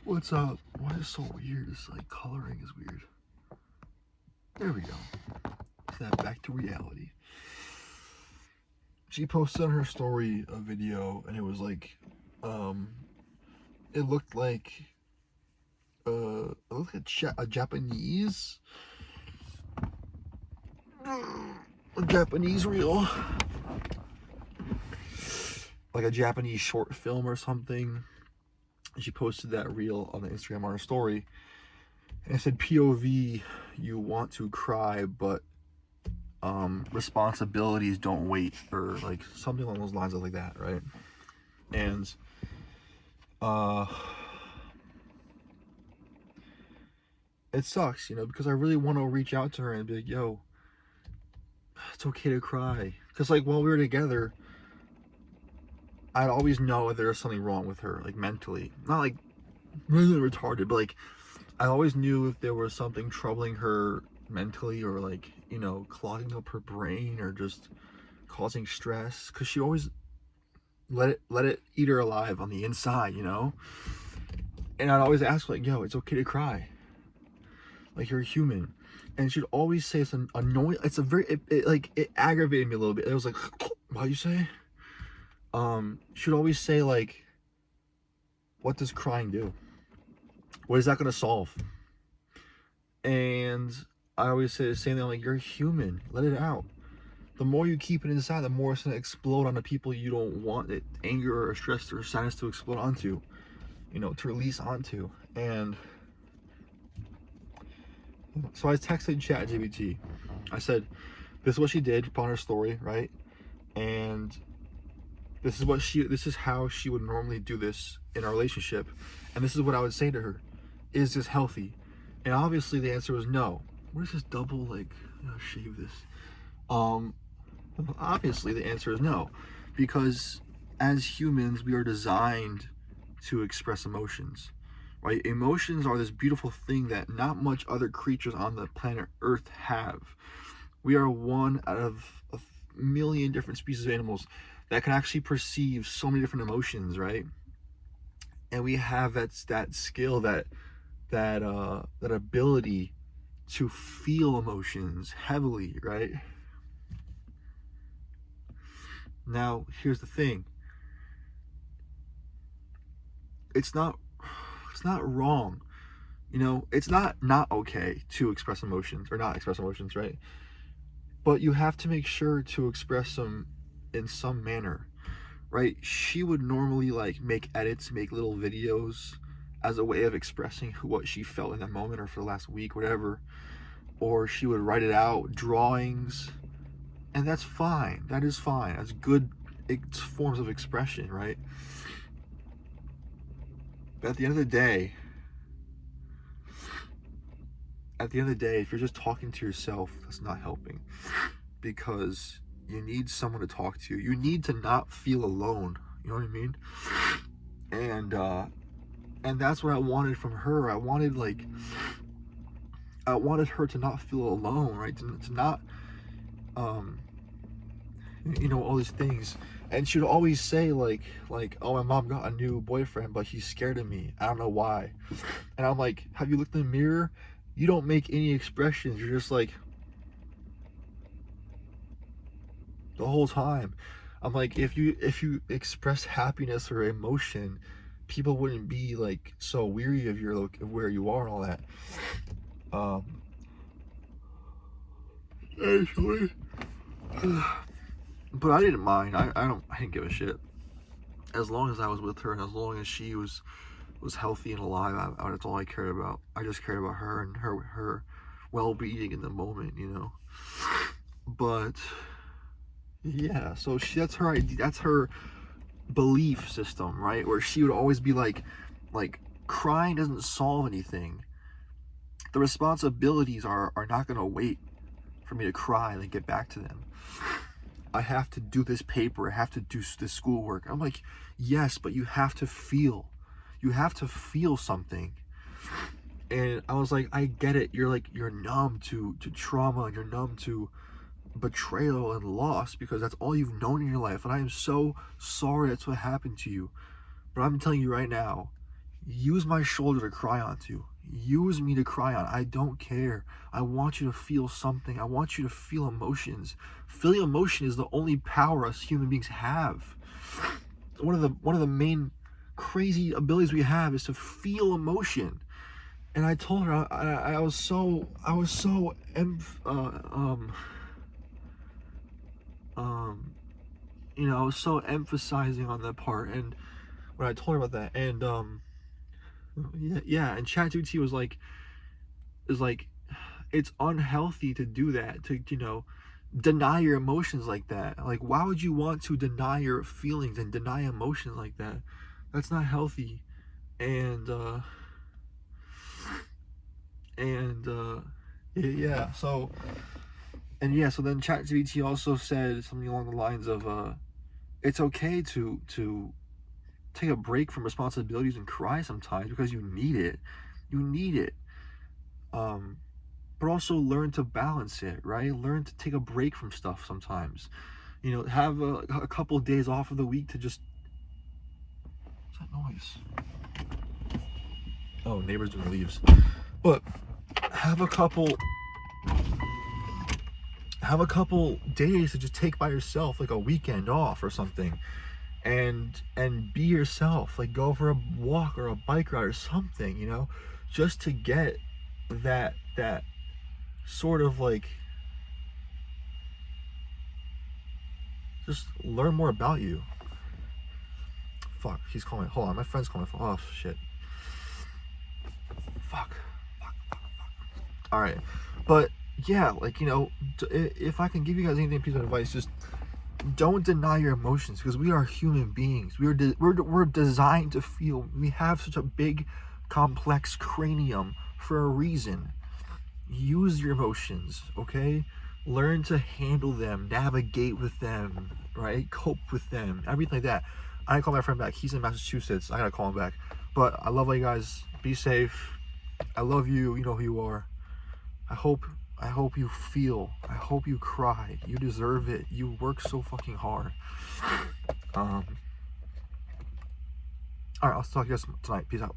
What's up? Why is so weird? This like coloring is weird. There we go. Snap back to reality. She posted on her story a video, and it was like, it looked like, a Japanese, a Japanese reel, like a Japanese short film or something. And she posted that reel on the Instagram on her story, and it said POV, you want to cry, but responsibilities don't wait, or like something along those lines, like that, right? And it sucks, because I really want to reach out to her and be like, yo, it's okay to cry, because like while we were together, I'd always know there was something wrong with her, like mentally, not like really retarded, but like I always knew if there was something troubling her mentally, or like, clogging up her brain, or just causing stress, because she always let it eat her alive on the inside, and I'd always ask, like, yo, it's okay to cry, like, you're a human. And she'd always say some annoying, it's a very, it aggravated me a little bit. It was like, what you say? She'd always say, like, what does crying do? What is that gonna solve? And I always say the same thing, like, you're a human, let it out. The more you keep it inside, the more it's gonna explode on the people you don't want it, anger or stress or sadness, to explode onto, to release onto. And so I texted ChatGPT. I said, this is what she did upon her story, right? And this is how she would normally do this in our relationship. And this is what I would say to her. Is this healthy? And obviously the answer was no. What is this double, like, shave this? Obviously the answer is no. Because as humans, we are designed to express emotions, right? Emotions are this beautiful thing that not much other creatures on the planet Earth have. We are one out of a million different species of animals that can actually perceive so many different emotions, right? And we have that skill, that ability to feel emotions heavily, right? Now, here's the thing. It's not wrong. It's not okay to express emotions, or not express emotions, right? But you have to make sure to express them in some manner, right? She would normally like make edits, make little videos as a way of expressing what she felt in that moment, or for the last week, whatever. Or she would write it out, drawings, and that's fine. That is fine. That's good. It's forms of expression, right? But at the end of the day, if you're just talking to yourself, that's not helping, because you need someone to talk to. You need to not feel alone. You know what I mean? And that's what I wanted from her. I wanted her to not feel alone, right? To not, all these things. And she'd always say, like, oh, my mom got a new boyfriend, but he's scared of me. I don't know why. And I'm like, have you looked in the mirror? You don't make any expressions. You're just like, the whole time. I'm like, if you express happiness or emotion, people wouldn't be like so weary of of where you are and all that. Actually, but I didn't mind. I didn't give a shit, as long as I was with her, and as long as she was healthy and alive. That's all I cared about. I just cared about her and her well-being in the moment, But yeah, so that's her idea. That's her belief system, right? Where she would always be like, crying doesn't solve anything. The responsibilities are not gonna wait for me to cry and then get back to them. I have to do this paper. I have to do this schoolwork. I'm like, yes, but you have to feel. You have to feel something. And I was like, I get it. You're numb to trauma, and you're numb to betrayal and loss, because that's all you've known in your life. And I am so sorry that's what happened to you. But I'm telling you right now, Use my shoulder to cry onto. Use me to cry on. I don't care. I want you to feel something. I want you to feel emotions. Feeling emotion is the only power us human beings have. One of the main crazy abilities we have is to feel emotion. And I told her I was so you know, I was so emphasizing on that part, and when I told her about that, and yeah, and ChatGPT was like, it's unhealthy to do that, to, you know, deny your emotions like that. Like, why would you want to deny your feelings and deny emotions like that? That's not healthy. And yeah, so then ChatGPT also said something along the lines of it's okay to take a break from responsibilities and cry sometimes because you need it. But also learn to balance it, right? Learn to take a break from stuff sometimes. You know, have a couple of days off of the week to just. What's that noise? Oh, neighbors doing leaves. But have a couple days to just take by yourself, like a weekend off or something, and be yourself. Like, go for a walk or a bike ride or something, you know, just to get that sort of like, just learn more about you. Fuck, he's calling. Hold on, my friend's calling. Oh shit. Fuck. All right, but yeah, like, you know, if I can give you guys any piece of advice, just don't deny your emotions, because we are human beings. We're designed to feel. We have such a big, complex cranium for a reason. Use your emotions, okay? Learn to handle them, navigate with them, right? Cope with them, everything like that. I gotta call my friend back. He's in Massachusetts. I gotta call him back. But I love all you guys. Be safe. I love you. You know who you are. I hope you feel. I hope you cry. You deserve it. You work so fucking hard. All right, I'll talk to you guys tonight. Peace out.